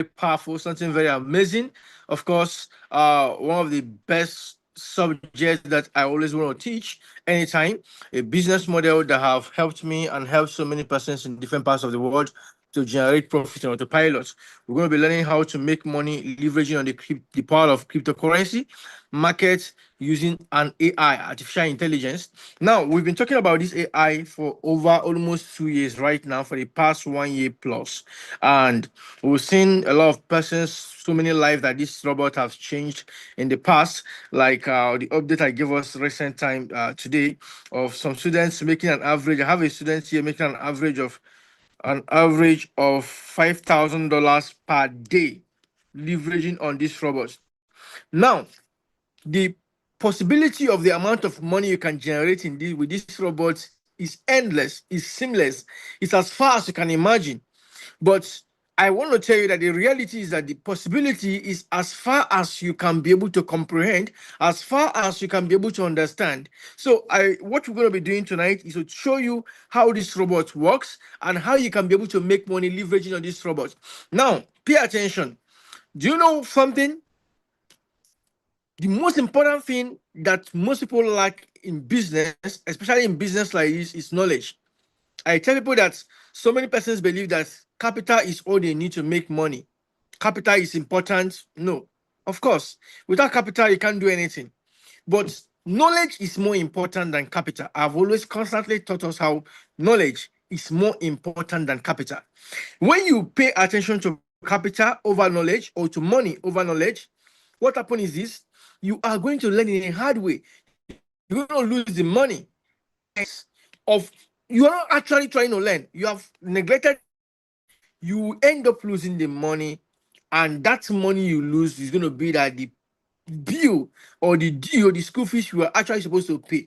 powerful, something very amazing. Of course, one of the best subjects that I always want to teach anytime, a business model that have helped me and helped so many persons in different parts of the world to generate profit on autopilot. We're going to be learning how to make money leveraging on the power of cryptocurrency markets using an AI, artificial intelligence. Now, we've been talking about this AI for over almost 2 years right now, for the past 1 year plus. And we've seen a lot of persons, so many lives that this robot has changed in the past, like the update I gave us recent time today of some students making an average. I have a student here making an average of $5,000 per day leveraging on this robot. Now, the possibility of the amount of money you can generate in this with this robot is endless, is seamless, it's as far as you can imagine. But I want to tell you that the reality is that the possibility is as far as you can be able to comprehend, as far as you can be able to understand. So what we're going to be doing tonight is to show you how this robot works and how you can be able to make money leveraging on this robot. Now, pay attention. Do you know something? The most important thing that most people lack in business, especially in business like this, is knowledge. I tell people that so many persons believe that capital is all they need to make money. Capital is important. No, of course, without capital, you can't do anything. But knowledge is more important than capital. I've always constantly taught us how knowledge is more important than capital. When you pay attention to capital over knowledge or to money over knowledge, what happens is this: you are going to learn in a hard way. You're going to lose the money of you are not actually trying to learn. You have neglected the knowledge. You end up losing the money, and that money you lose is going to be that the bill or the due or the school fees you are actually supposed to pay.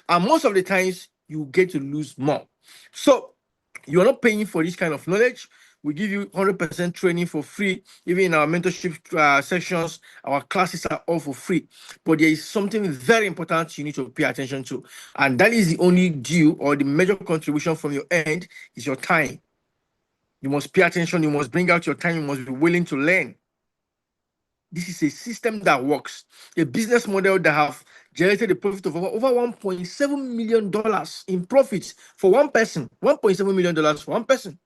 And most of the times you get to lose more. So you're not paying for this kind of knowledge. We give you 100% training for free. Even in our mentorship sessions, our classes are all for free. But there is something very important you need to pay attention to. And that is the only due or the major contribution from your end is your time. You must pay attention. You must bring out your time. You must be willing to learn. This is a system that works, a business model that have generated a profit of over $1.7 million in profits for one person. $1.7 million for one person.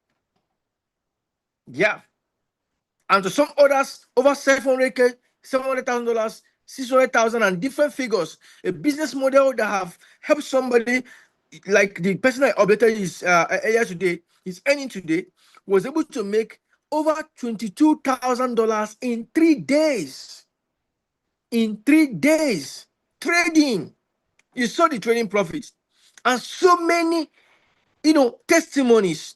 Yeah. And to some others, over 700K, $700,000, 600,000, and different figures. A business model that have helped somebody like the person I updated is earlier today, is earning today, was able to make over $22,000 in 3 days. In 3 days, trading. You saw the trading profits, and so many, testimonies.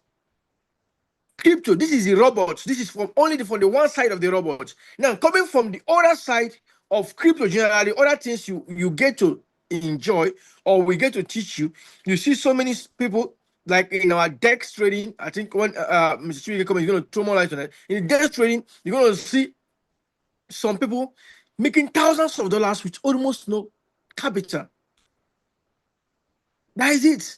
Crypto, this is the robots. This is from only from the one side of the robots. Now, coming from the other side of crypto, generally, other things you get to enjoy or we get to teach you. You see so many people like in our DEX trading. I think when Mr. Chidi comes, he's going to throw more light on it. In DEX trading, you're going to see some people making thousands of dollars with almost no capital. That is it.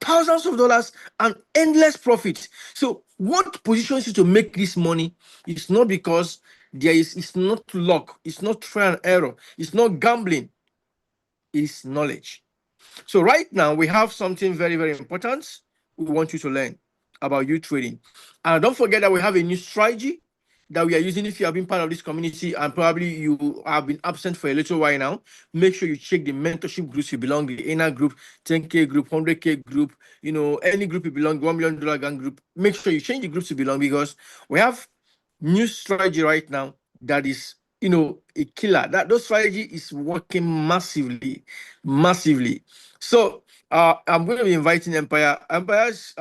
Thousands of dollars and endless profit. So what positions you to make this money is not because it's not luck, it's not trial and error, it's not gambling, it's knowledge. So right now we have something very, very important we want you to learn about uTrading. And don't forget that we have a new strategy that we are using. If you have been part of this community and probably you have been absent for a little while now, make sure you check the mentorship groups you belong, the inner group, 10K group, 100K group, any group you belong, $1 million gang group. Make sure you change the groups you belong, because we have new strategy right now that is a killer. That those strategy is working massively, massively. So I'm going to be inviting Empire's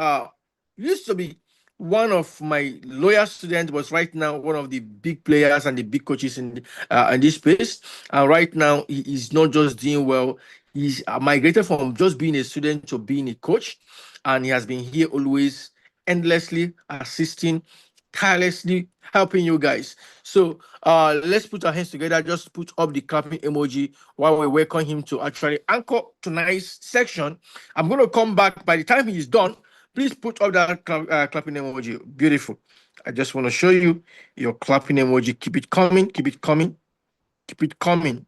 used to be one of my loyal students, was right now one of the big players and the big coaches in this space. And right now he is not just doing well, he's migrated from just being a student to being a coach, and he has been here always endlessly assisting, tirelessly helping you guys. So let's put our hands together. Just put up the clapping emoji while we welcome him to actually anchor tonight's section. I'm going to come back by the time he is done. Please put up that clapping emoji. Beautiful. I just want to show you your clapping emoji. Keep it coming. Keep it coming. Keep it coming.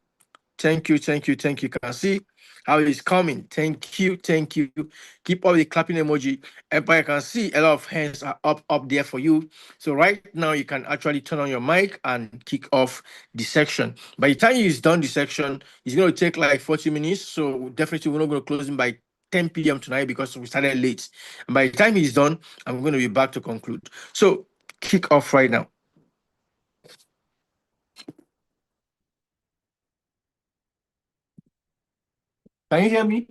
Thank you, thank you, thank you. You can see how it's coming. Thank you, thank you. Keep all the clapping emoji. Everybody can see a lot of hands are up there for you. So right now you can actually turn on your mic and kick off the section. By the time he's done the section, it's going to take like 40 minutes. So definitely we're not going to close him by 10 p.m. tonight because we started late. And by the time he's done, I'm going to be back to conclude. So kick off right now. Can you hear me?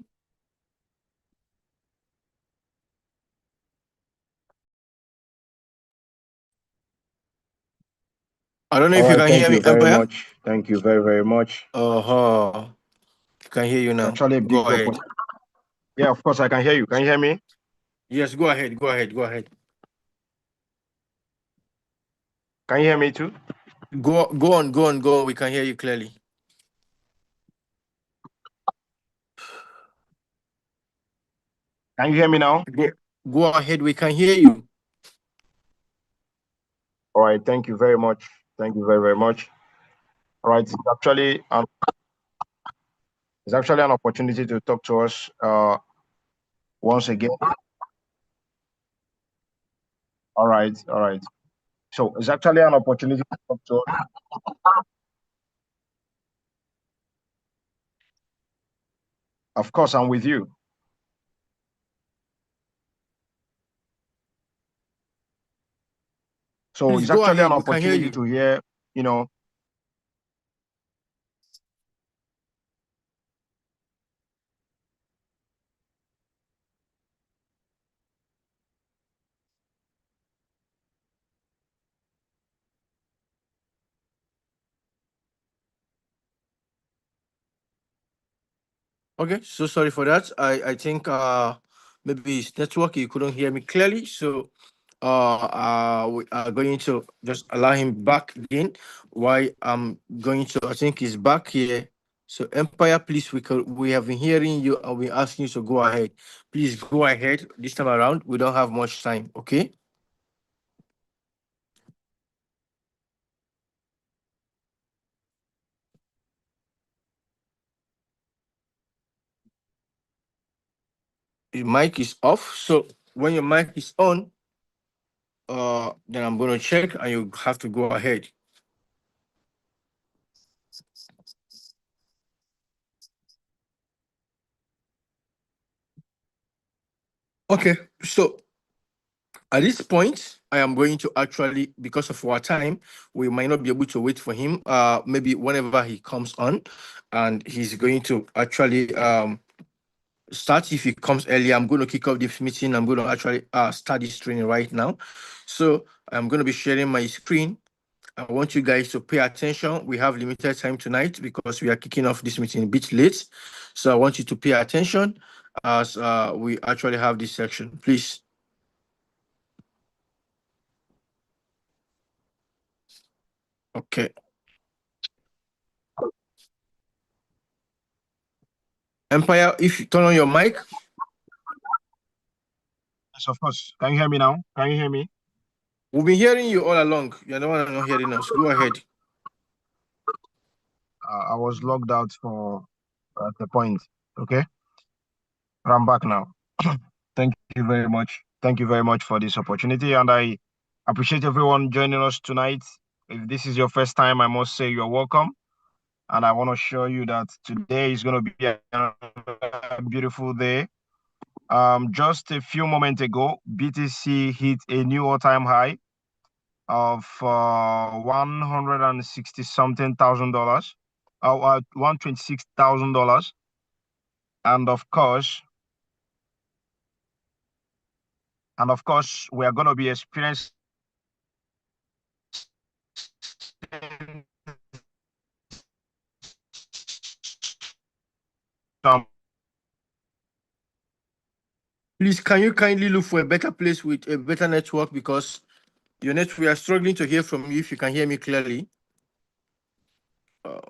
I don't know All if you right, can thank hear you me, very Empire. much. Thank you very, very much. Uh-huh. Can hear you It's now. actually a Go big ahead. opportunity. Yeah, of course, I can hear you. Can you hear me? Yes, go ahead. Go ahead. Go ahead. Can you hear me too? Go on. Go on. Go on. We can hear you clearly. Can you hear me now? Go ahead. We can hear you. All right, thank you very much. Thank you very, very much. All right, it's actually an opportunity to talk to us once again. All right, all right. So it's actually an opportunity to talk to us. Of course, I'm with you. So Please it's go actually an ahead. We can hear opportunity you. to hear, you know, Okay. So sorry for that. I think maybe it's network. You couldn't hear me clearly. So we are going to just allow him back again. Why I'm going to I think he's back here. So Empire, please, we have been hearing you and we asking you to go ahead. Please go ahead this time around. We don't have much time, okay? Your mic is off. So when your mic is on, then I'm gonna check and you have to go ahead. Okay, so at this point, I am going to actually, because of our time, we might not be able to wait for him. Maybe whenever he comes on, and he's going to actually start. If he comes early, I'm going to kick off this meeting. I'm going to actually start this training right now. So I'm going to be sharing my screen. I want you guys to pay attention. We have limited time tonight because we are kicking off this meeting a bit late. So I want you to pay attention as we actually have this section, please. Okay. Empire, if you turn on your mic, yes, of course. Can you hear me now? Can you hear me? we've been hearing you all along. You're the one not hearing us. Go ahead. I was logged out for the point. Okay, but I'm back now. Thank you very much. Thank you very much for this opportunity, and I appreciate everyone joining us tonight. If this is your first time, I must say you're welcome. And I want to show you that today is going to be a beautiful day. Just a few moments ago, BTC hit a new all-time high of 160 something thousand dollars, $126,000, and of course, we are going to be experiencing some. Please, can you kindly look for a better place with a better network because your net we are struggling to hear from you if you can hear me clearly. Uh,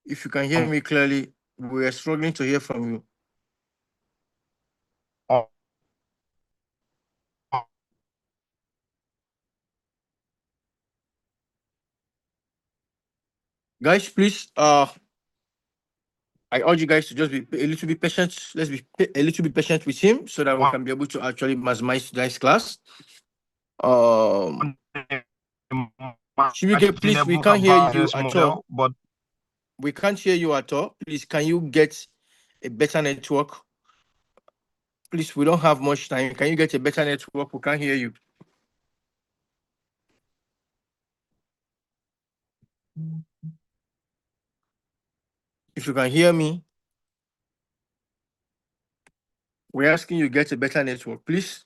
if you can hear me clearly, we are struggling to hear from you. Guys, please, I urge you guys to just be a little bit patient. Let's be a little bit patient with him so that we can be able to actually maximize today's class. Um, Shibike, please, we Imaginable can't hear about you business at all. model, but We can't hear you at all. Please, can you get a better network? Please, we don't have much time. Can you get a better network? We can't hear you. If you can hear me, we're asking you get a better network, please.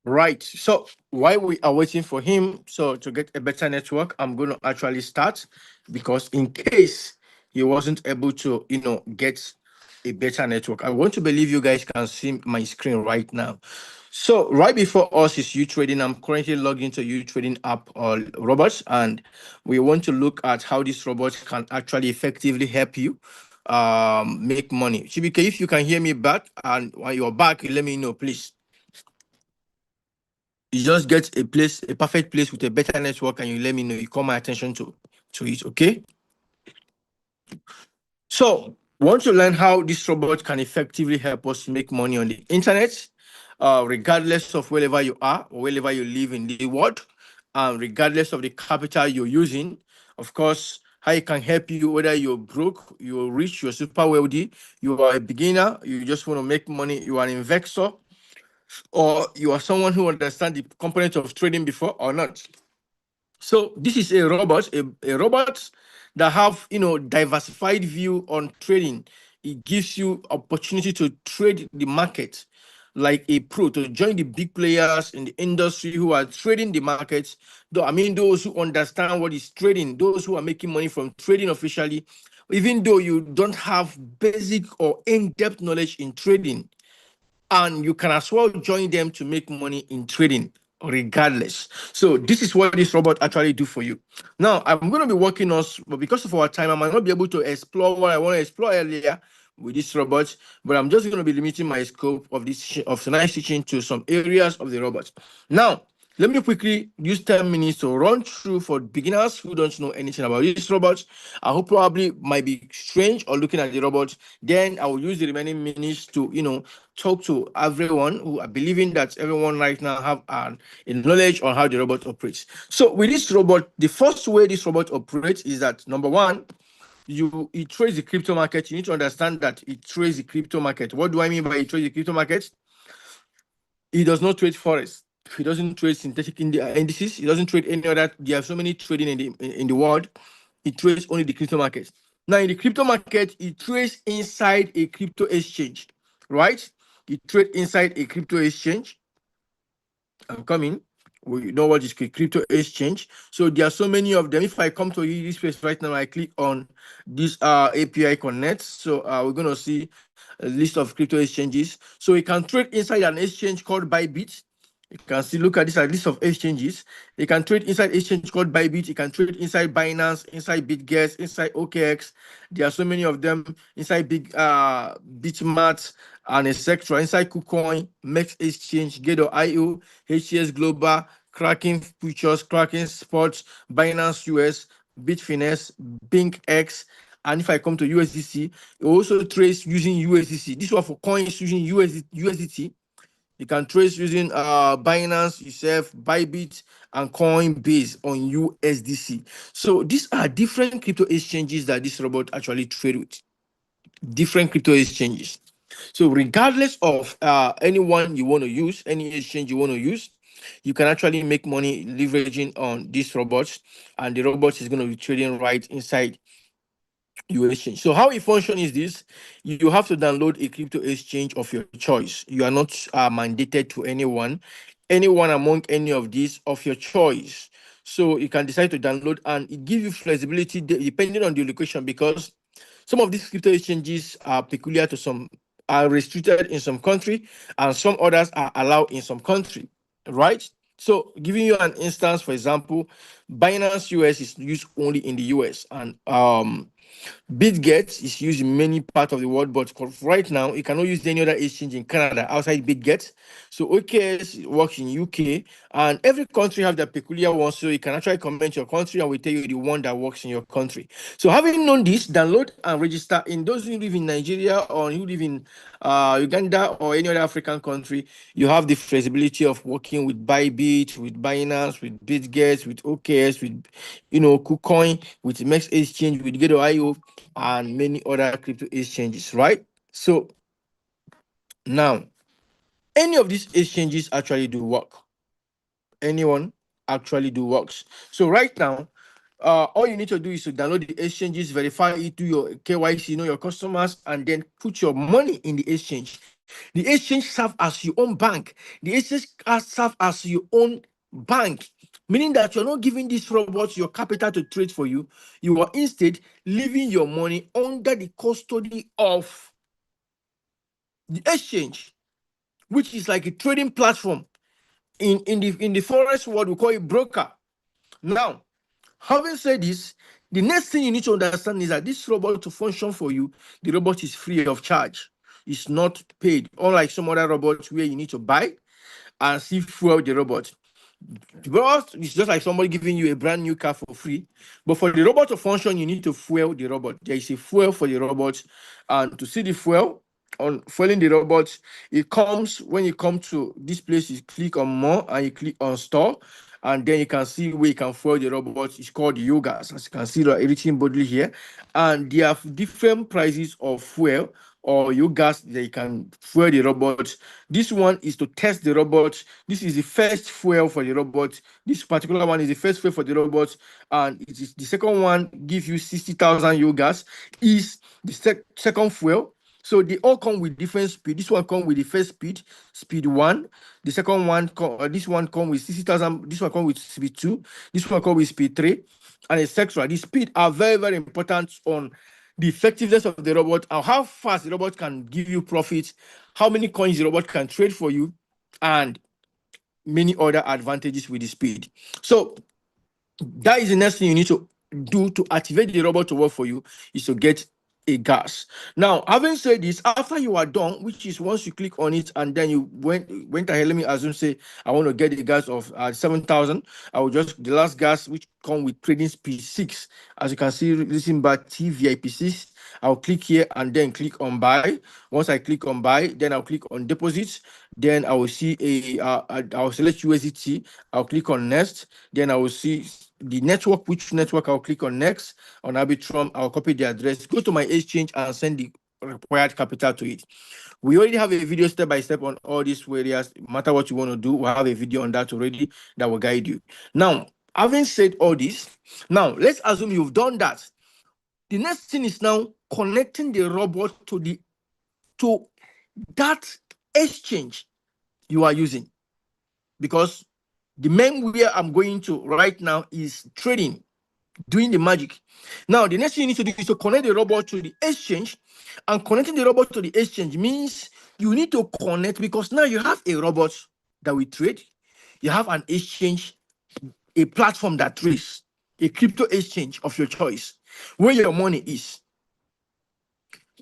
Right. So while we are waiting for him, so to get a better network, I'm going to actually start because in case he wasn't able to, get a better network, I want to believe you guys can see my screen right now. So right before us is uTrading. I'm currently logged into uTrading app or robots, and we want to look at how this robot can actually effectively help you make money. Chibike, if you can hear me back and when you're back, you let me know, please. You just get a perfect place with a better network, and you let me know. You call my attention to it, okay? So, want to learn how this robot can effectively help us make money on the internet, regardless of wherever you are or wherever you live in the world, regardless of the capital you're using. Of course, how it can help you whether you're broke, you're rich, you're super wealthy, you are a beginner, you just want to make money, you are an investor, or you are someone who understands the components of trading before or not. So this is a robot that have diversified view on trading. It gives you opportunity to trade the market like a pro, to join the big players in the industry who are trading the markets. Though I mean those who understand what is trading, those who are making money from trading officially, even though you don't have basic or in-depth knowledge in trading, and you can as well join them to make money in trading regardless. So this is what this robot actually do for you. Now I'm going to be working on, but because of our time I might not be able to explore what I want to explore earlier with this robot, but I'm just going to be limiting my scope of this of tonight's teaching to some areas of the robot. Now let me quickly use 10 minutes to run through for beginners who don't know anything about this robot, who probably might be strange or looking at the robot. Then I will use the remaining minutes to, talk to everyone who are believing that everyone right now have a knowledge on how the robot operates. So with this robot, the first way this robot operates is that number one, it trades the crypto market. You need to understand that it trades the crypto market. What do I mean by it trades the crypto market? He does not trade forex. He doesn't trade synthetic indices. He doesn't trade any other. There are so many trading in the world. He trades only the crypto market. Now, in the crypto market, he trades inside a crypto exchange, right? He trades inside a crypto exchange. I'm coming. We know what is crypto exchange. So there are so many of them. If I come to this place right now, I click on this API connect. So we're gonna see a list of crypto exchanges. So you can trade inside an exchange called Bybit. You can see, look at this, a list of exchanges. You can trade inside exchange called Bybit. You can trade inside Binance, inside BitGet, inside OKX. There are so many of them inside Bitmart and etc. Inside KuCoin, Mex Exchange, Gate.io, HCS Global, Kraken Futures, Kraken Sports, Binance US, Bitfinex, BinkX. And if I come to USDC, it also trades using USDC. This one for coins using USDT. You can trace using Binance, yourself, Bybit, and Coinbase on USDC. So these are different crypto exchanges that this robot actually trade with. Different crypto exchanges. So regardless of anyone you want to use, any exchange you want to use, you can actually make money leveraging on these robots, and the robot is going to be trading right inside your exchange. So how it functions is this: you have to download a crypto exchange of your choice. You are not mandated to anyone among any of these of your choice. So you can decide to download, and it gives you flexibility depending on the location, because some of these crypto exchanges are peculiar to some, are restricted in some country, and some others are allowed in some country, right? So, giving you an instance, for example, Binance US is used only in the US, and BitGet is used in many parts of the world, but right now you cannot use any other exchange in Canada outside BitGet. So OKS works in UK, and every country have their peculiar one. So you can actually comment your country, and we tell you the one that works in your country. So having known this, download and register. In those who live in Nigeria or who live in Uganda or any other African country, you have the flexibility of working with Bybit, with Binance, with BitGet, with OKS, with KuCoin, with Mex Exchange, with Gate.io, and many other crypto exchanges, right? So now, any of these exchanges actually do work. Anyone actually do works. So right now, all you need to do is to download the exchanges, verify it, do your KYC, know your customers, and then put your money in the exchange. The exchange serve as your own bank. The exchange serve as your own bank, meaning that you're not giving this robot your capital to trade for you. You are instead leaving your money under the custody of the exchange, which is like a trading platform. In the forex world, we call it broker. Now, having said this, the next thing you need to understand is that this robot to function for you, the robot is free of charge. It's not paid, unlike some other robots where you need to buy and see fuel the robot. Because it's just like somebody giving you a brand new car for free. But for the robot to function, you need to fuel the robot. There is a fuel for the robot. And to see the fuel, on fueling the robot, it comes when you come to this place, you click on more and you click on store. And then you can see where you can fuel the robot. It's called Yogas. As you can see, everything bodily here. And there are different prices of fuel or you gas that you can fuel the robot. This one is to test the robot. This is the first fuel for the robot. This particular one is the first fuel for the robot, and it is the second one gives you 60,000 you gas. Is the second fuel. So they all come with different speed. This one come with the first speed, speed one. The second one, this one come with 60,000. This one come with speed two. This one come with speed three, and etc. The speed are very, very important on the effectiveness of the robot and how fast the robot can give you profits, how many coins the robot can trade for you, and many other advantages with the speed. So that is the next thing you need to do to activate the robot to work for you, is to get a gas. Now, having said this, after you are done, which is once you click on it and then you went ahead, let me assume, say I want to get a gas of 7,000. I will just the last gas which come with trading speed 6. As you can see, listen back TVIP6. I'll click here and then click on buy. Once I click on buy, then I'll click on deposits. Then I will see I'll select USDT. I'll click on next. Then I will see the network, which network I'll click on next. On Arbitrum, I'll copy the address, go to my exchange and send the required capital to it. We already have a video step by step on all these areas. No matter what you want to do, we'll have a video on that already that will guide you. Now, having said all this, now let's assume you've done that. The next thing is now connecting the robot to that exchange you are using, because the main where I'm going to right now is trading, doing the magic. Now, the next thing you need to do is to connect the robot to the exchange, and connecting the robot to the exchange means you need to connect, because now you have a robot that we trade, you have an exchange, a platform that trades, a crypto exchange of your choice, where your money is.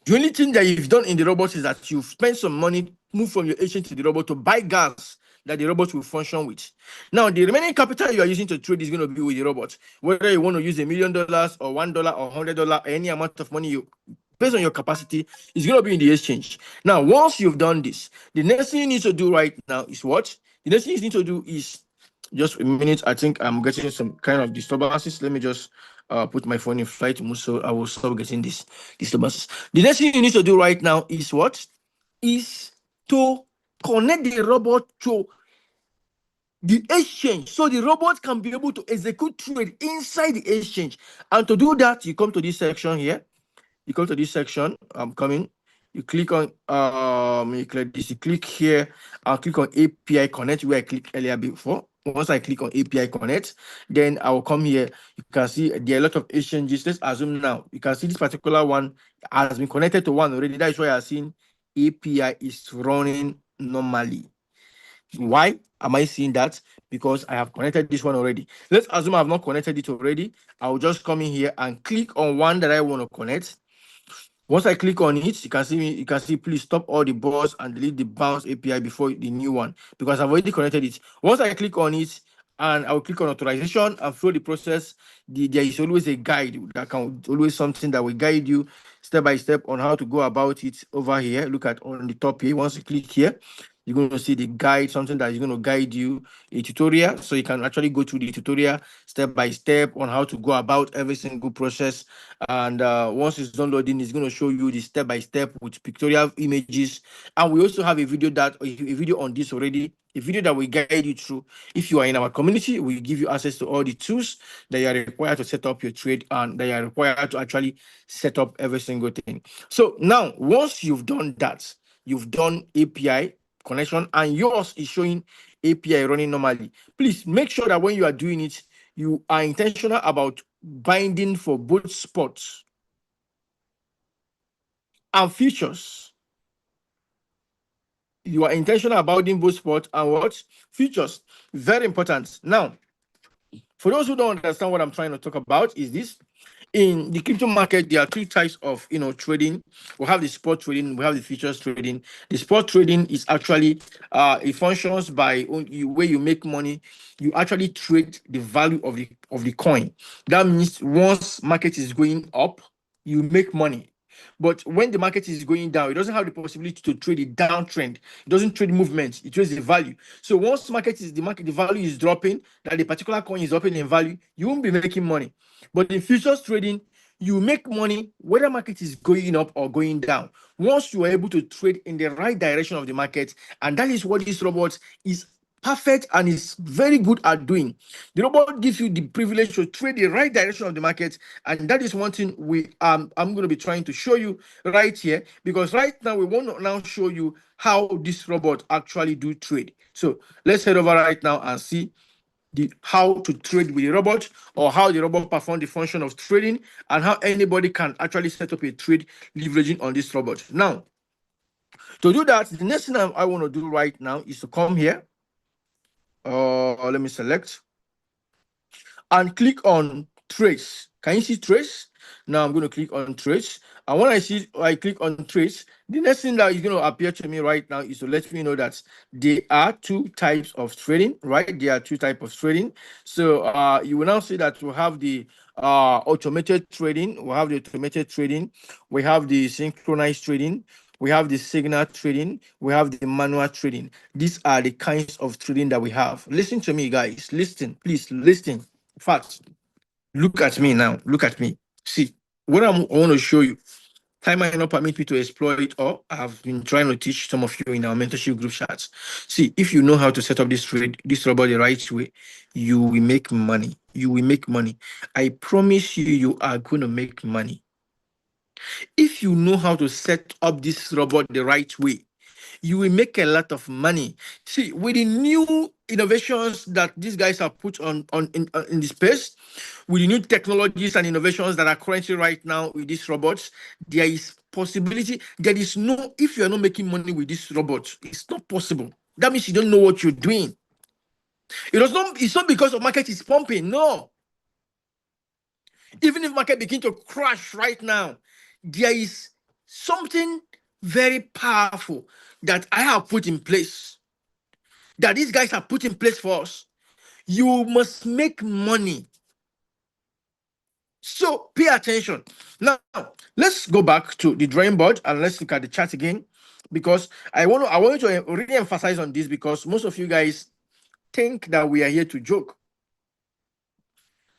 The only thing that you've done in the robot is that you've spent some money, move from your agent to the robot to buy gas that the robot will function with. Now, the remaining capital you are using to trade is going to be with the robot. Whether you want to use $1 million or $1 or $100, any amount of money based on your capacity, is going to be in the exchange. Now, once you've done this, the next thing you need to do right now is what? The next thing you need to do is just a minute. I think I'm getting some kind of disturbances. Let me just put my phone in flight mode so I will stop getting these disturbances. The next thing you need to do right now is what? Is to connect the robot to the exchange, so the robot can be able to execute trade inside the exchange. And to do that, you come to this section here. You come to this section. I'm coming. You click on you click this. You click here. I'll click on API Connect, where I clicked earlier before. Once I click on API Connect, then I will come here. You can see there are a lot of exchanges. Let's assume now you can see this particular one has been connected to one already. That is why I have seen API is running normally. Why am I seeing that? Because I have connected this one already. Let's assume I have not connected it already. I'll just come in here and click on one that I want to connect. Once I click on it, you can see me. You can see, please stop all the balls and delete the bounce API before the new one, because I've already connected it. Once I click on it and I'll click on authorization and follow the process, there is always a guide that can always something that will guide you step by step on how to go about it over here. Look at on the top here. Once you click here, you're going to see the guide, something that is going to guide you, a tutorial, so you can actually go through the tutorial step by step on how to go about every single process. And once it's done loading, it's going to show you the step by step with pictorial images. And we also have a video on this already, a video that will guide you through. If you are in our community, we give you access to all the tools that you are required to set up your trade and that you are required to actually set up every single thing. So now, once you've done that, you've done API connection and yours is showing API running normally. Please make sure that when you are doing it, you are intentional about binding for both spots and features. You are intentional about doing both spots and what? Features. Very important. Now, for those who don't understand what I'm trying to talk about, is this: in the crypto market, there are two types of trading. We have the spot trading, we have the futures trading. The spot trading is actually it functions by where you make money. You actually trade the value of the coin. That means once market is going up, you make money. But when the market is going down, it doesn't have the possibility to trade a downtrend. It doesn't trade movement, it trades the value. So once the value is dropping, that the particular coin is dropping in value, you won't be making money. But in futures trading, you make money whether market is going up or going down. Once you are able to trade in the right direction of the market, and that is what this robot is perfect and is very good at doing. The robot gives you the privilege to trade the right direction of the market, and that is one thing I'm going to be trying to show you right here, because right now we want to now show you how this robot actually do trade. So let's head over right now and see how to trade with the robot, or how the robot perform the function of trading, and how anybody can actually set up a trade leveraging on this robot. Now, to do that, the next thing I want to do right now is to come here. Let me select and click on trace. Can you see trace? Now I'm going to click on trace. And when I click on trace, the next thing that is going to appear to me right now is to let me know that there are two types of trading, right? There are two types of trading. So you will now see that we have the automated trading, we have the synchronized trading, we have the signal trading, we have the manual trading. These are the kinds of trading that we have. Listen to me, guys. Listen, please listen. In fact, look at me now. Look at me. See, what I want to show you. Time might not permit me to explore it all. I've been trying to teach some of you in our mentorship group chats. See, if you know how to set up this robot the right way, you will make money. You will make money. I promise you, you are going to make money. If you know how to set up this robot the right way, you will make a lot of money. See, with the new innovations that these guys have put in the space, with the new technologies and innovations that are currently right now with these robots, there is possibility. There is no, if you are not making money with this robot, it's not possible. That means you don't know what you're doing. It's not because of market is pumping. No. Even if market begin to crash right now, there is something very powerful that I have put in place, that these guys have put in place for us. You must make money. So pay attention. Now, let's go back to the drawing board and let's look at the chart again, because I want you to really emphasize on this, because most of you guys think that we are here to joke.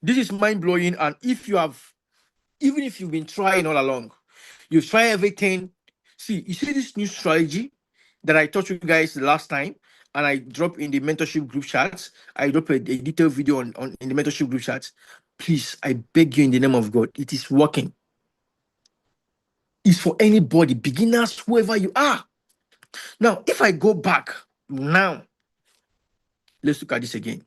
This is mind-blowing, and even if you've been trying all along, you've tried everything. See, you see this new strategy that I taught you guys the last time, and I dropped in the mentorship group chats. I dropped a detailed video on in the mentorship group chats. Please, I beg you in the name of God, it is working. It's for anybody, beginners, whoever you are. Now, if I go back now, let's look at this again.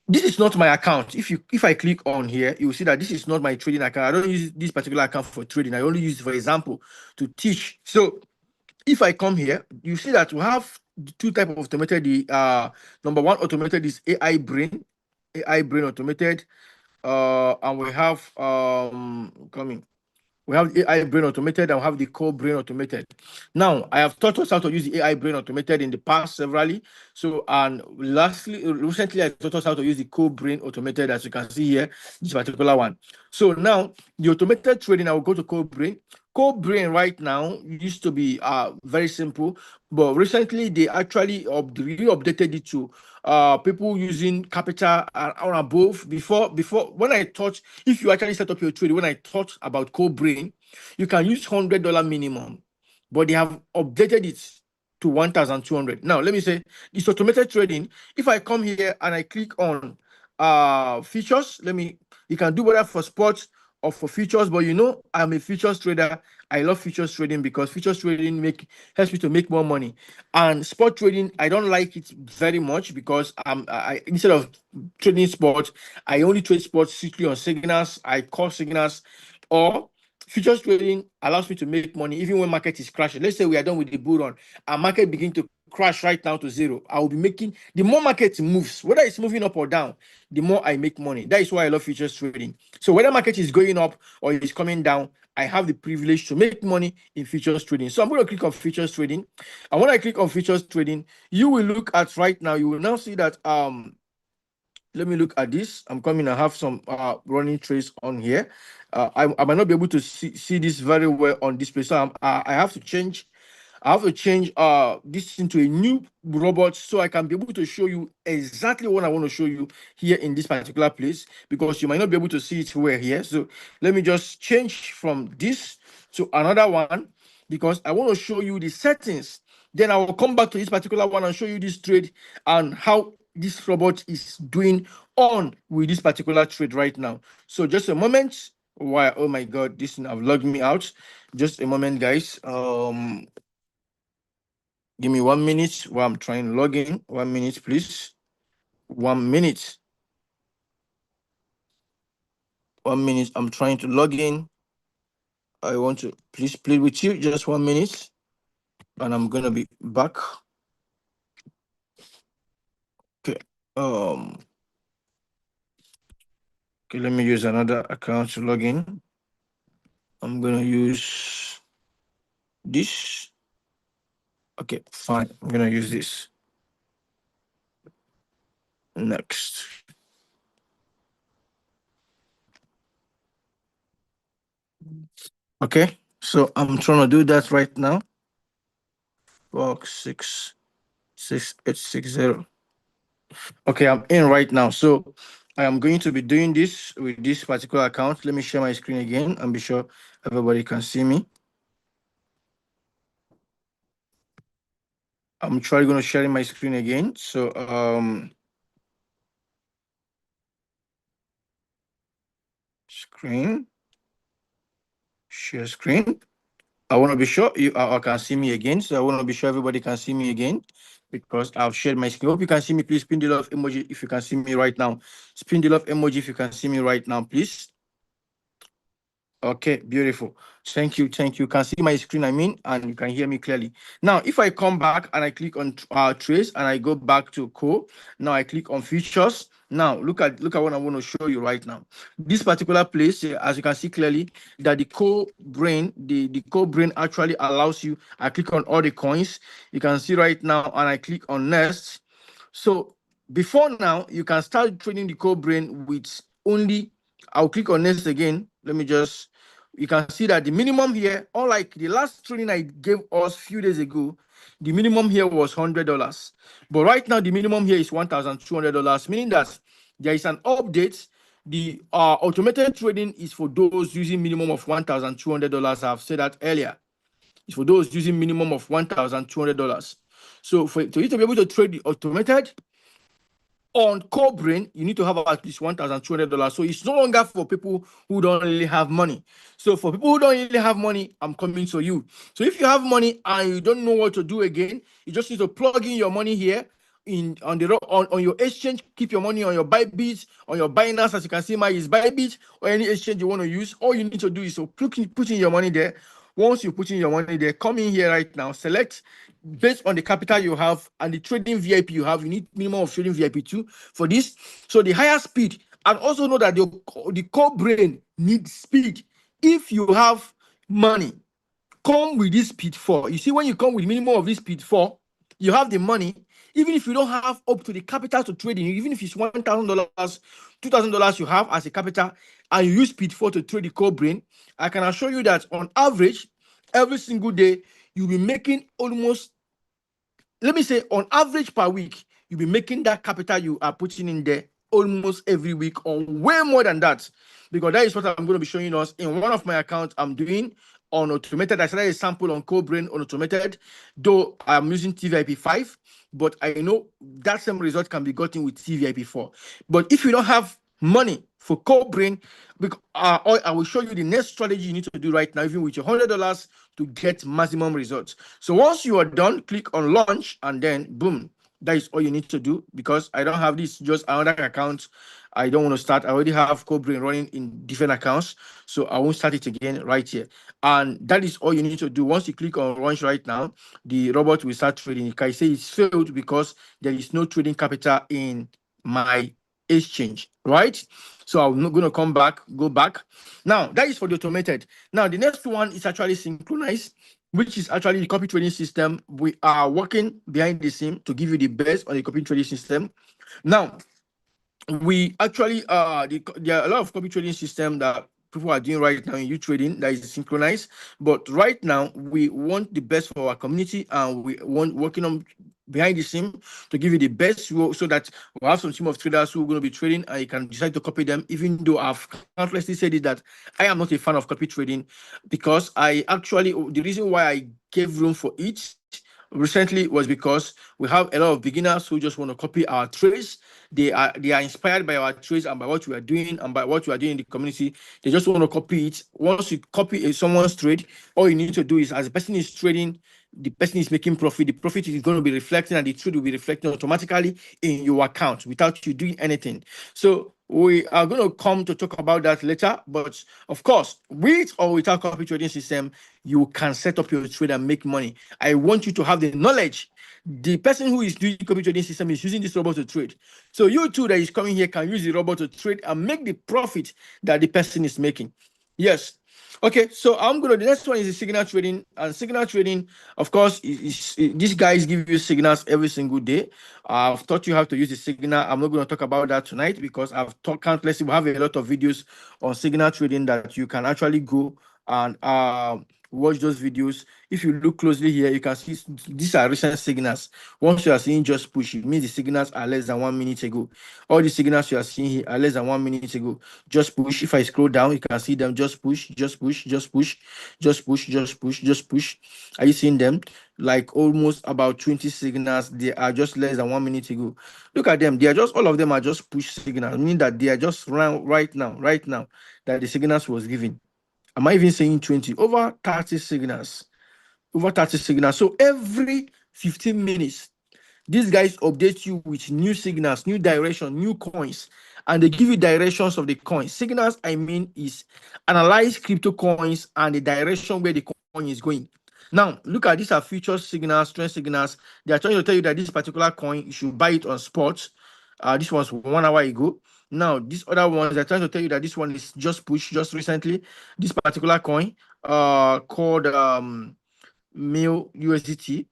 This is not my account. If I click on here, you will see that this is not my trading account. I don't use this particular account for trading. I only use it, for example, to teach. So if I come here, you see that we have two type of automated. The number one automated is AI brain automated. And we have coming. We have the AI brain automated and we have the core brain automated. Now, I have taught us how to use the AI brain automated in the past severally. So, and lastly, recently, I taught us how to use the core brain automated, as you can see here, this particular one. So now, the automated trading, I will go to core brain. Core brain right now used to be very simple, but recently they actually really updated it to people using capital or above. Before when I taught, if you actually set up your trade, when I taught about core brain, you can use $100 minimum, but they have updated it to 1,200. Now let me say it's automated trading. If I come here and I click on features, you can do whether for sports or for futures, but I'm a futures trader. I love futures trading because futures trading helps me to make more money. And sport trading, I don't like it very much because I instead of trading sports, I only trade sports strictly on signals. I call signals, or futures trading allows me to make money even when market is crashing. Let's say we are done with the bull run and market begin to crash right now to zero. I will be making, the more market moves, whether it's moving up or down, the more I make money. That is why I love futures trading. So whether market is going up or it's coming down, I have the privilege to make money in futures trading. So I'm going to click on futures trading. And when I click on futures trading, you will look at right now, you will now see that let me look at this. I'm coming. I have some running trades on here. I might not be able to see this very well on display, so I have to change. I have to change this into a new robot so I can be able to show you exactly what I want to show you here in this particular place, because you might not be able to see it well here. So let me just change from this to another one because I want to show you the settings. Then I will come back to this particular one and show you this trade and how this robot is doing on with this particular trade right now. So just a moment. Why? Oh my God, this thing have logged me out. Just a moment, guys. Give me 1 minute while I'm trying to log in. 1 minute, please. 1 minute. 1 minute. I'm trying to log in. I want to please play with you. Just 1 minute. And I'm gonna be back. Okay. Okay, let me use another account to log in. I'm gonna use this. Okay, fine. I'm gonna use this. Next. Okay, so I'm trying to do that right now. Box 66860. Okay, I'm in right now. So I am going to be doing this with this particular account. Let me share my screen again and be sure everybody can see me. I'm trying going to share my screen again. So screen, share screen. I want to be sure you can see me again. So I want to be sure everybody can see me again because I've shared my screen. Hope you can see me. Please spin the love emoji if you can see me right now. Spin the love emoji if you can see me right now, please. Okay, beautiful. Thank you. Thank you. You can see my screen, and you can hear me clearly. Now, if I come back and I click on trace and I go back to core, now I click on features. Now, look at what I want to show you right now. This particular place, as you can see clearly, that the core brain, the core brain actually allows you. I click on all the coins. You can see right now, and I click on next. So before now, you can start training the core brain with only. I'll click on next again. Let me just. You can see that the minimum here, unlike the last training I gave us a few days ago, the minimum here was $100. But right now, the minimum here is $1,200, meaning that there is an update. The automated trading is for those using minimum of $1,200. I've said that earlier. It's for those using minimum of $1,200. So for you to be able to trade the automated on core brain, you need to have at least $1,200. So it's no longer for people who don't really have money. So for people who don't really have money, I'm coming to you. So if you have money and you don't know what to do again, you just need to plug in your money here on your exchange. Keep your money on your Bybit, on your Binance. As you can see, mine is Bybit, or any exchange you want to use. All you need to do is to put in your money there. Once you put in your money there, come in here right now, select based on the capital you have and the trading VIP you have. You need minimum of trading VIP 2 for this. So the higher speed, and also know that the core brain needs speed. If you have money, come with this speed 4. You see, when you come with minimum of this speed 4, you have the money. Even if you don't have up to the capital to trade in, even if it's $1,000, $2,000 you have as a capital, and you use speed 4 to trade the core brain, I can assure you that on average, every single day, you'll be making almost, let me say, on average per week, you'll be making that capital you are putting in there almost every week or way more than that. Because that is what I'm going to be showing us in one of my accounts I'm doing on automated. I started a sample on co-brain on automated, though I'm using TVIP 5, but I know that same result can be gotten with TVIP 4. But if you don't have money for co-brain, I will show you the next strategy you need to do right now, even with your $100 to get maximum results. So once you are done, click on launch and then boom, that is all you need to do. Because I don't have this just another account, I don't want to start. I already have co-brain running in different accounts, so I won't start it again right here. And that is all you need to do. Once you click on launch right now, the robot will start trading. You can say it's failed because there is no trading capital in my exchange, right? So I'm not going to go back. Now, that is for the automated. Now, the next one is actually synchronized, which is actually the copy trading system. We are working behind the scene to give you the best on the copy trading system. Now, we actually there are a lot of copy trading system that people are doing right now in uTrading that is synchronized, but right now we want the best for our community, and we want working on behind the scene to give you the best, so that we have some team of traders who are going to be trading and you can decide to copy them. Even though I've countlessly said it that I am not a fan of copy trading, because I actually, the reason why I gave room for it recently was because we have a lot of beginners who just want to copy our trades. They are inspired by our trades and by what we are doing and by what we are doing in the community. They just want to copy it. Once you copy someone's trade, all you need to do is, as the person is trading, the person is making profit. The profit is going to be reflecting, and the trade will be reflecting automatically in your account without you doing anything. So we are going to come to talk about that later. But of course, with or without copy trading system, you can set up your trade and make money. I want you to have the knowledge. The person who is doing copy trading system is using this robot to trade. So you too that is coming here can use the robot to trade and make the profit that the person is making. Yes. Okay, so the next one is the signal trading. And signal trading, of course, these guys give you signals every single day. I've taught you how to use the signal. I'm not going to talk about that tonight because I've taught countless. We have a lot of videos on signal trading that you can actually go and watch those videos. If you look closely here, you can see these are recent signals. Once you are seeing just push, it means the signals are less than 1 minute ago. All the signals you are seeing here are less than 1 minute ago. Just push. If I scroll down, you can see them. Just push, just push, just push, just push, just push, just push. Are you seeing them? Like almost about 20 signals. They are just less than 1 minute ago. Look at them. They are just, all of them are just push signals, meaning that they are just right now that the signals was given. Am I even saying 20? Over 30 signals. Over 30 signals. So every 15 minutes, these guys update you with new signals, new direction, new coins, and they give you directions of the coins. Signals, I mean, is analyze crypto coins and the direction where the coin is going. Now, look at these are future signals, trend signals. They are trying to tell you that this particular coin, you should buy it on spot. This was 1 hour ago. Now, these other ones, they're trying to tell you that this one is just pushed just recently. This particular coin, called Mil USDT,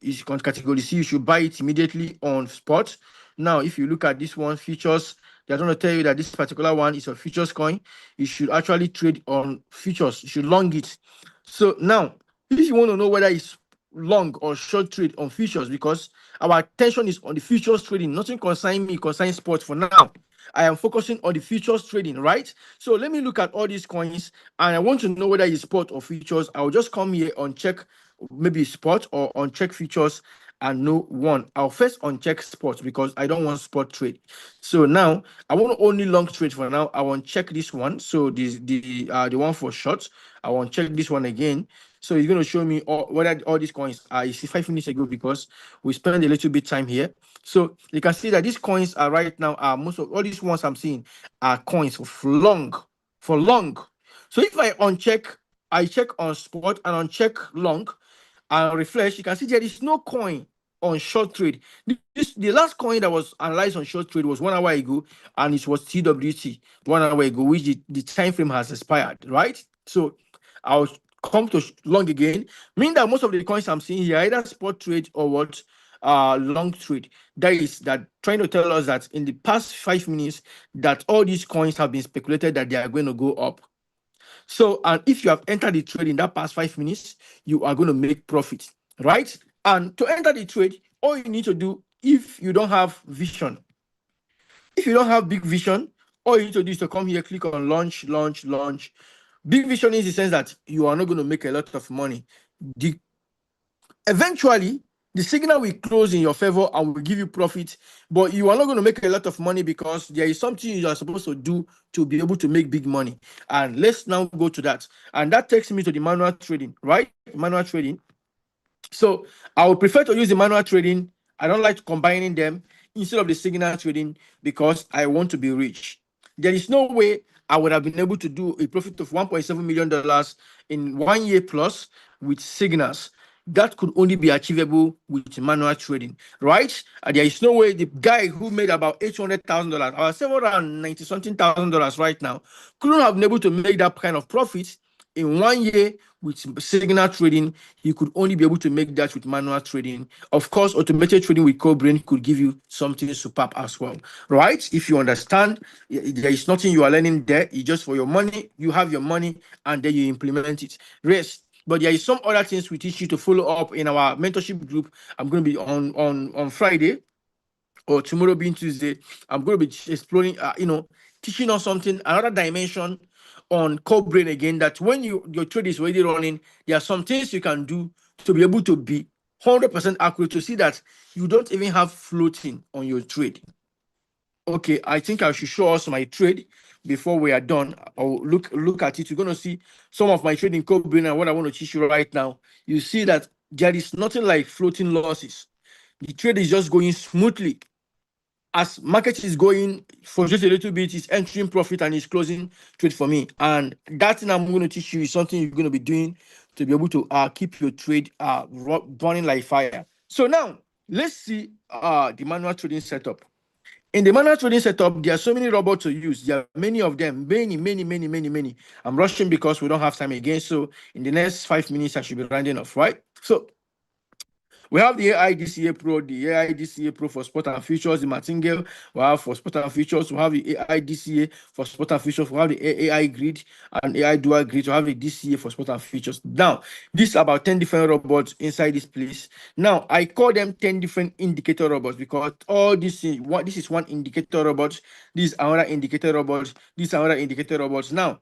is on category C. You should buy it immediately on spot. Now, if you look at this one, futures, they're going to tell you that this particular one is a futures coin. You should actually trade on futures. You should long it. So now, if you want to know whether it's long or short trade on futures, because our attention is on the futures trading, nothing concerning me, concerning sports for now. I am focusing on the futures trading, right? So let me look at all these coins, and I want to know whether it's spot or futures. I'll just come here and check maybe spot or uncheck features and know one. I'll first uncheck spot because I don't want spot trade. So now I want only long trade for now. I want check this one. So the one for shorts. I want check this one again. So it's going to show me whether all these coins are. You see 5 minutes ago because we spent a little bit time here. So you can see that these coins are right now are most of all these ones I'm seeing are coins for long. So if I uncheck I check on spot and on check long and refresh, you can see there is no coin on short trade. The last coin that was analyzed on short trade was 1 hour ago, and it was TWT 1 hour ago, which the time frame has expired, right? So I'll come to long again, meaning that most of the coins I'm seeing here either spot trade or what long trade. That is that trying to tell us that in the past 5 minutes that all these coins have been speculated that they are going to go up. So, and if you have entered the trade in that past 5 minutes, you are going to make profit, right? And to enter the trade, all you need to do, if you don't have vision, if you don't have big vision, all you need to do is to come here, click on launch, launch, launch. Big vision is the sense that you are not going to make a lot of money. The Eventually, the signal will close in your favor and will give you profit, but you are not going to make a lot of money because there is something you are supposed to do to be able to make big money. And let's now go to that. And that takes me to the manual trading, right? Manual trading. So I would prefer to use the manual trading. I don't like combining them instead of the signal trading because I want to be rich. There is no way I would have been able to do a profit of $1.7 million in 1 year plus with signals. That could only be achievable with manual trading, right? And there is no way the guy who made about $800,000, about $790 something thousand dollars right now, couldn't have been able to make that kind of profit in 1 year with signal trading. You could only be able to make that with manual trading. Of course, automated trading with co-brain could give you something superb as well, right? If you understand, there is nothing you are learning there. It's just for your money. You have your money and then you implement it. Rest. But there is some other things we teach you to follow up in our mentorship group. I'm going to be on Friday, or tomorrow being Tuesday. I'm going to be exploring, teaching us something, another dimension on core brain again. That when your trade is already running, there are some things you can do to be able to be 100% accurate, to see that you don't even have floating on your trade. Okay, I think I should show us my trade before we are done. I'll look at it. You're going to see some of my trading core brain and what I want to teach you right now. You see that there is nothing like floating losses. The trade is just going smoothly. As market is going for just a little bit, it's entering profit and it's closing trade for me. And that thing I'm going to teach you is something you're going to be doing to be able to keep your trade burning like fire. So now let's see the manual trading setup. In the manual trading setup, there are so many robots to use. There are many of them, many, many, many, many, many. I'm rushing because we don't have time again. So in the next 5 minutes, I should be rounding off, right? So we have the AI Pro, the AI Pro for spot and futures, the Martingale we have for spot and futures. We have the AI for spot and futures. We have the AI Grid and AI Dual Grid. We have the DCA for spot and futures. Now, these are about 10 different robots inside this place. Now, I call them 10 different indicator robots because all this is one indicator robot. This is another indicator robot. This is another indicator robots. Now,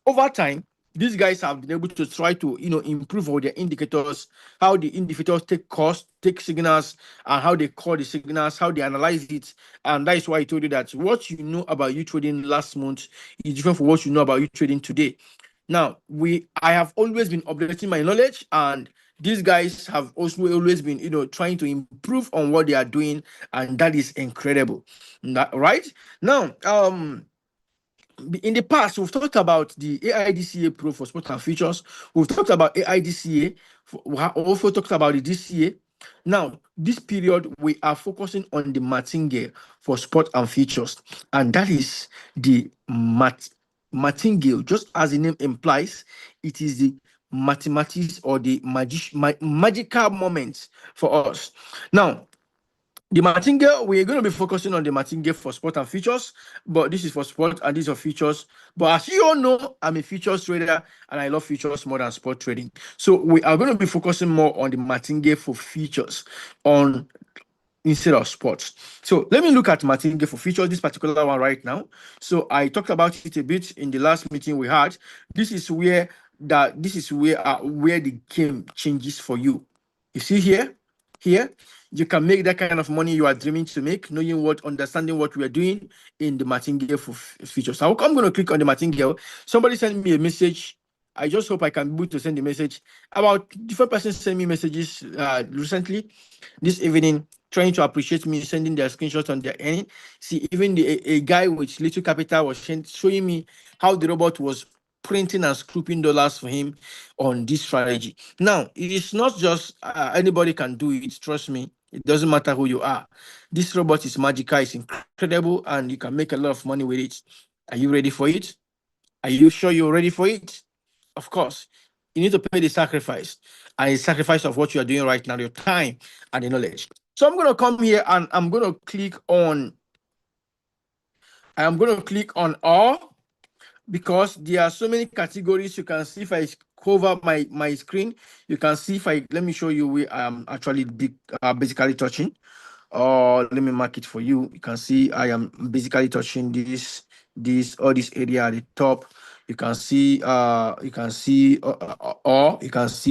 over time, these guys have been able to try to improve all their indicators, how the indicators take cost, take signals, and how they call the signals, how they analyze it. And that is why I told you that what you know about uTrading last month is different from what you know about uTrading today. Now, I have always been updating my knowledge, and these guys have also always been trying to improve on what they are doing, and that is incredible. Right now, in the past, we've talked about the AIDCA Pro for spot and futures. We've talked about AIDCA. We have also talked about the DCA. Now, this period, we are focusing on the martingale for spot and futures. And that is the martingale. Just as the name implies, it is the mathematics or the magical moments for us. Now, the martingale, we're going to be focusing on the martingale for spot and futures, but this is for spot and these are futures. But as you all know, I'm a futures trader and I love futures more than spot trading. So we are going to be focusing more on the martingale for futures instead of sports. So let me look at martingale for futures, this particular one right now. So I talked about it a bit in the last meeting we had. This is where the game changes for you. You see here, you can make that kind of money you are dreaming to make, understanding what we are doing in the martingale for futures. So I'm going to click on the martingale. Somebody sent me a message. I just hope I can be able to send the message. About different persons send me messages recently, this evening, trying to appreciate me, sending their screenshots on their end. See, even a guy with little capital was showing me how the robot was printing and scooping dollars for him on this strategy. Now, it is not just anybody can do it. Trust me, it doesn't matter who you are. This robot is magical, it's incredible, and you can make a lot of money with it. Are you ready for it? Are you sure you're ready for it? Of course. You need to pay the sacrifice, and the sacrifice of what you are doing right now, your time and the knowledge. So I'm going to come here and I'm going to click on all, because there are so many categories. You can see if I cover my screen, you can see if I let me show you where I'm actually basically touching. Let me mark it for you. You can see I am basically touching this area at the top. You can see you can see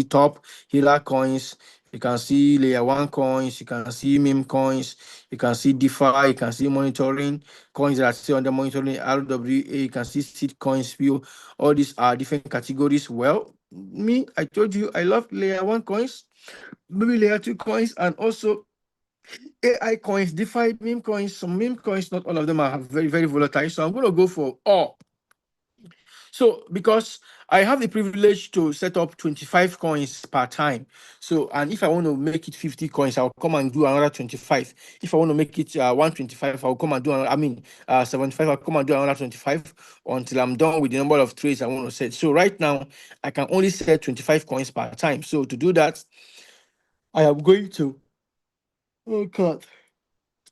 top healer coins. You can see layer one coins. You can see meme coins. You can see DeFi. You can see monitoring coins that are still under monitoring, RWA. You can see seed coins. All these are different categories. Well, me, I told you I love layer one coins, maybe layer two coins, and also AI coins, DeFi meme coins. Some meme coins, not all of them are very, very volatile. So I'm going to go for all. So because I have the privilege to set up 25 coins per time. So, and if I want to make it 50 coins, I'll come and do another 25. If I want to make it 125, I'll come and do another, 75, I'll come and do another 25 until I'm done with the number of trades I want to set. So right now, I can only set 25 coins per time. So to do that, I am going to, oh God,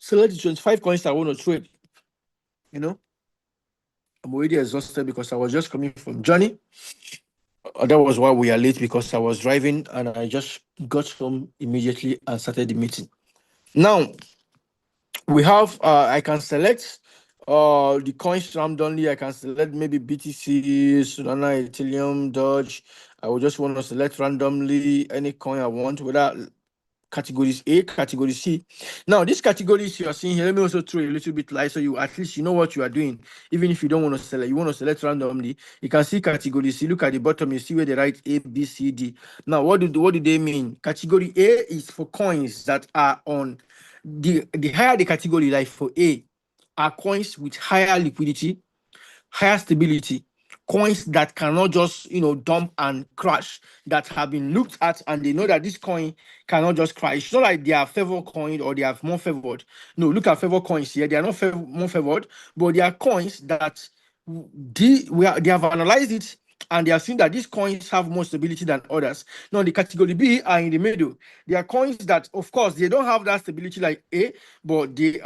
select the 25 coins I want to trade. You know, I'm already exhausted because I was just coming from Johnny. That was why we are late, because I was driving and I just got home immediately and started the meeting. Now we have I can select the coins randomly. I can select maybe BTC, Solana, Ethereum, Doge. I will just want to select randomly any coin I want, whether categories A, category C. Now, these categories you are seeing here, let me also throw a little bit light so you at least you know what you are doing. Even if you don't want to select, you want to select randomly, you can see category C. Look at the bottom, you see where they write A, B, C, D. Now, what do they mean? Category A is for coins that are on the higher the category, like for A, are coins with higher liquidity, higher stability, coins that cannot just dump and crash, that have been looked at and they know that this coin cannot just crash. It's not like they are favor coin or they are more favored. No, look at favor coins here. They are not more favored, but they are coins that they have analyzed it and they have seen that these coins have more stability than others. Now, the category B are in the middle. They are coins that, of course, they don't have that stability like A, but they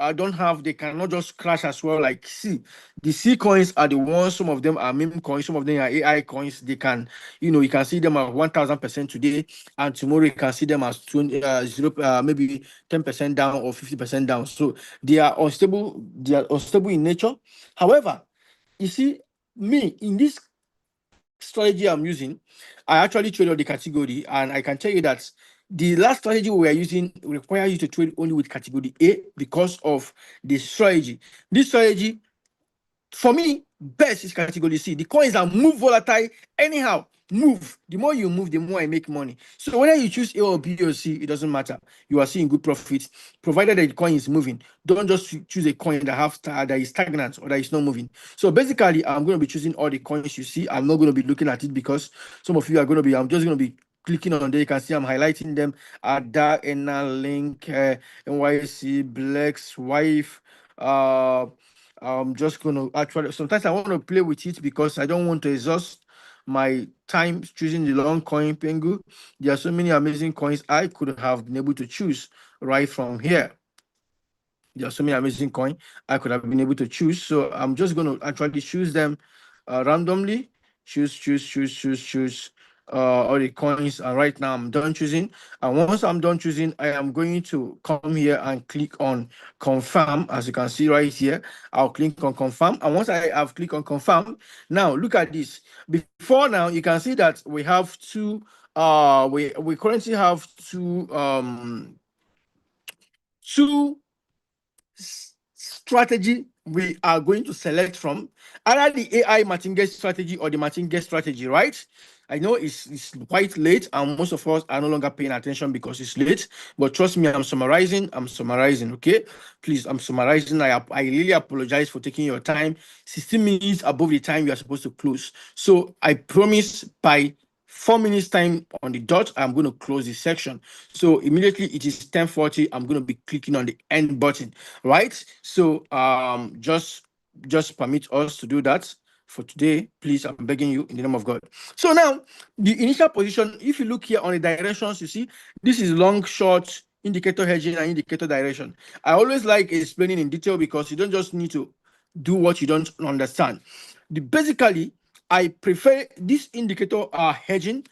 cannot just crash as well like C. The C coins are the ones, some of them are meme coins, some of them are AI coins. They can, you can see them at 1000% today, and tomorrow you can see them as 20, maybe 10% down or 50% down. So they are unstable in nature. However, you see, me in this strategy I'm using, I actually trade on the category, and I can tell you that the last strategy we are using requires you to trade only with category A because of the strategy. This strategy, for me, best is category C. The coins that move volatile anyhow. Move. The more you move, the more I make money. So whether you choose A or B or C, it doesn't matter. You are seeing good profits, provided that the coin is moving. Don't just choose a coin that is stagnant or that is not moving. So basically, I'm going to be choosing all the coins you see. I'm not going to be looking at it because some of you are going to be. I'm just going to be clicking on there. You can see I'm highlighting them. Ada, Enna, Link, NYC, Blex, Wife. I'm just going to actually, sometimes I want to play with it because I don't want to exhaust my time choosing the long coin Pengu. There are so many amazing coins I could have been able to choose right from here. There are so many amazing coins I could have been able to choose. So I'm just going to actually choose them randomly. Choose all the coins. And right now I'm done choosing. And once I'm done choosing, I am going to come here and click on confirm. As you can see right here, I'll click on confirm. And once I have clicked on confirm, now look at this. Before now, you can see that we have two. We currently have two strategy we are going to select from, either the AI martingale strategy or the martingale strategy, right? I know it's quite late, and most of us are no longer paying attention because it's late. But trust me, I'm summarizing. I'm summarizing. Okay, please, I'm summarizing. I really apologize for taking your time. 16 minutes above the time you are supposed to close. So I promise by 4 minutes time on the dot, I'm going to close this section. So immediately it is 10:40. I'm going to be clicking on the end button, right? So just permit us to do that for today, please. I'm begging you in the name of God. So now the initial position, if you look here on the directions, you see this is long, short, indicator hedging, and indicator direction. I always like explaining in detail because you don't just need to do what you don't understand. Basically, I prefer this indicator hedging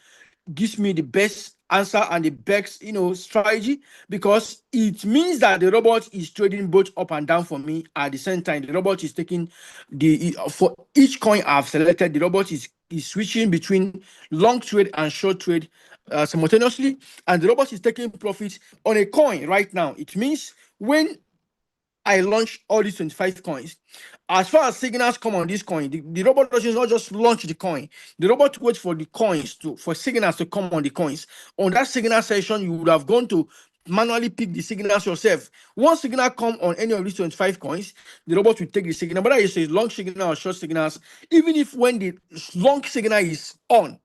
gives me the best answer and the best strategy, because it means that the robot is trading both up and down for me at the same time. The robot is taking for each coin I've selected, the robot is switching between long trade and short trade simultaneously, and the robot is taking profit on a coin right now. It means when I launch all these 25 coins, as far as signals come on this coin, the robot does not just launch the coin. The robot waits for the coins for signals to come on the coins. On that signal session, you would have gone to manually pick the signals yourself. Once signal come on any of these 25 coins, the robot will take the signal. Whether it's a long signal or short signals, even if when the long signal is on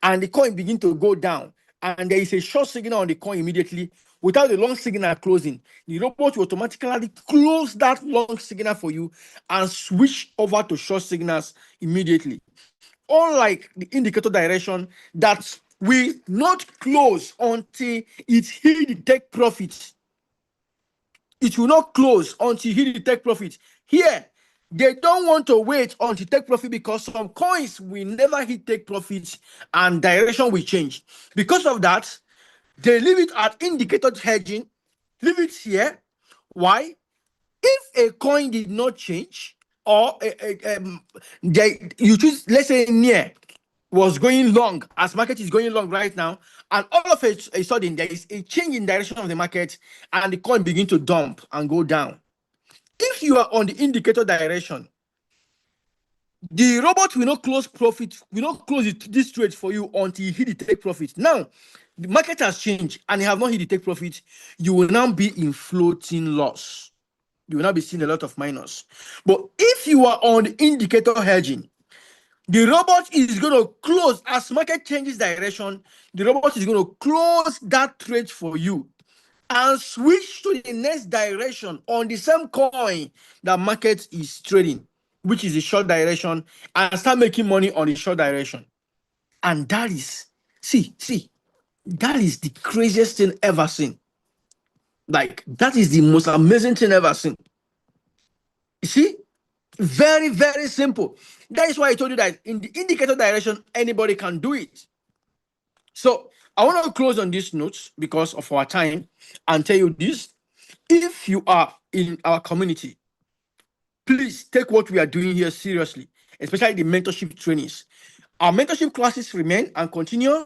and the coin begin to go down, and there is a short signal on the coin immediately, without the long signal closing, the robot will automatically close that long signal for you and switch over to short signals immediately. Unlike the indicator direction that will not close until it hit the take profit. It will not close until he take profit. Here, they don't want to wait until take profit because some coins will never hit take profit and direction will change. Because of that, they leave it at indicator hedging, leave it here. Why? If a coin did not change, or you choose, let's say near was going long, as market is going long right now, and all of a sudden there is a change in direction of the market and the coin begin to dump and go down. If you are on the indicator direction, the robot will not close profit, will not close this trade for you until you hit the take profit. Now, the market has changed and you have not hit the take profit, you will now be in floating loss. You will not be seeing a lot of minus. But if you are on the indicator hedging, the robot is going to close as market changes direction. The robot is going to close that trade for you and switch to the next direction on the same coin that market is trading, which is the short direction, and start making money on the short direction. And that is, that is the craziest thing ever seen. Like, that is the most amazing thing ever seen. You see? Very, very simple. That is why I told you that in the indicator direction, anybody can do it. So I want to close on this note because of our time and tell you this. If you are in our community, please take what we are doing here seriously, especially the mentorship trainings. Our mentorship classes remain and continue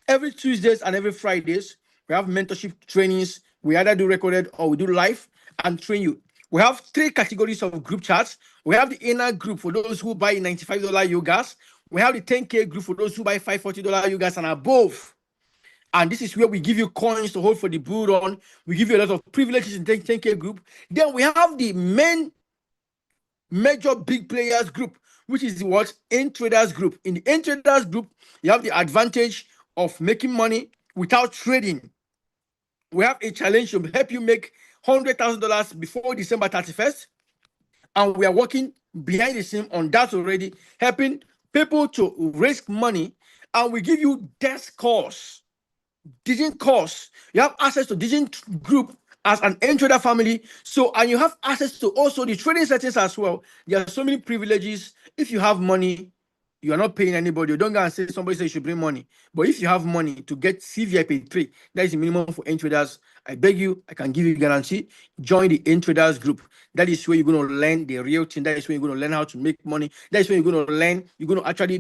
every Tuesdays and every Fridays. We have mentorship trainings. We either do recorded or we do live and train you. We have 3 categories of group chats. We have the inner group for those who buy $95 yogas. We have the 10K group for those who buy $540 yogas and above. And this is where we give you coins to hold for the bull run. We give you a lot of privileges in 10K group. Then we have the major big players group, which is what end traders group. In the end traders group, you have the advantage of making money without trading. We have a challenge to help you make $100,000 before December 31st. And we are working behind the scene on that already, helping people to raise money. And we give you desk course, Digit course. You have access to Digit group as an end trader family. So, and you have access to also the trading settings as well. There are so many privileges. If you have money, you are not paying anybody. You don't go and say somebody says you should bring money. But if you have money to get CVIP 3, that is the minimum for end traders. I beg you, I can give you a guarantee. Join the end traders group. That is where you're going to learn the real thing. That is where you're going to learn how to make money. That is where you're going to learn. You're going to actually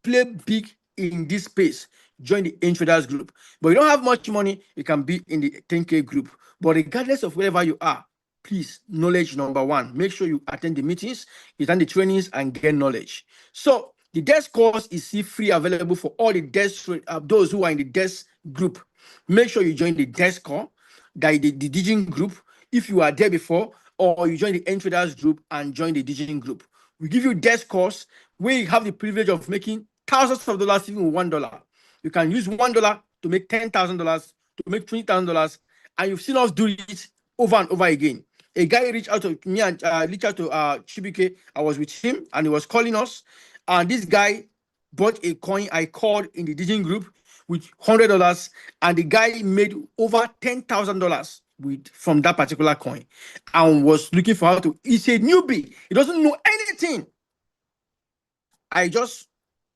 play big in this space. Join the end traders group. But you don't have much money, you can be in the 10K group. But regardless of wherever you are, please, knowledge number one. Make sure you attend the meetings, you attend the trainings, and get knowledge. So The desk course is still free, available for all the desk those who are in the desk group. Make sure you join the desk call, the Digin group. If you are there before, or you join the Entraders group and join the Digin group, we give you desk course where you have the privilege of making thousands of dollars even with $1. You can use $1 to make $10,000, to make $20,000, and you've seen us do it over and over again. A guy reached out to me and reached out to Chibike. I was with him and he was calling us. And this guy bought a coin I called in the Digin group with $100, and the guy made over $10,000 with from that particular coin, and was looking for how to. He's a newbie. He doesn't know anything. I just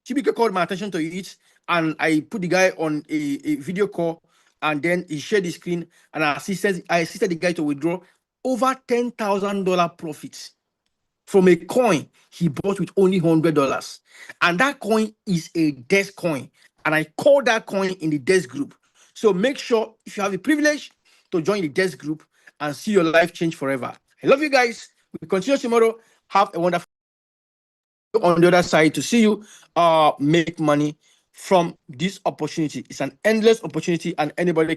Chibike called my attention to it, and I put the guy on a video call, and then he shared the screen, and I assisted the guy to withdraw over $10,000 profits from a coin he bought with only $100. And that coin is a desk coin. And I call that coin in the desk group. So make sure, if you have the privilege, to join the desk group and see your life change forever. I love you guys. We continue tomorrow. Have a wonderful on the other side to see you make money from this opportunity. It's an endless opportunity, and anybody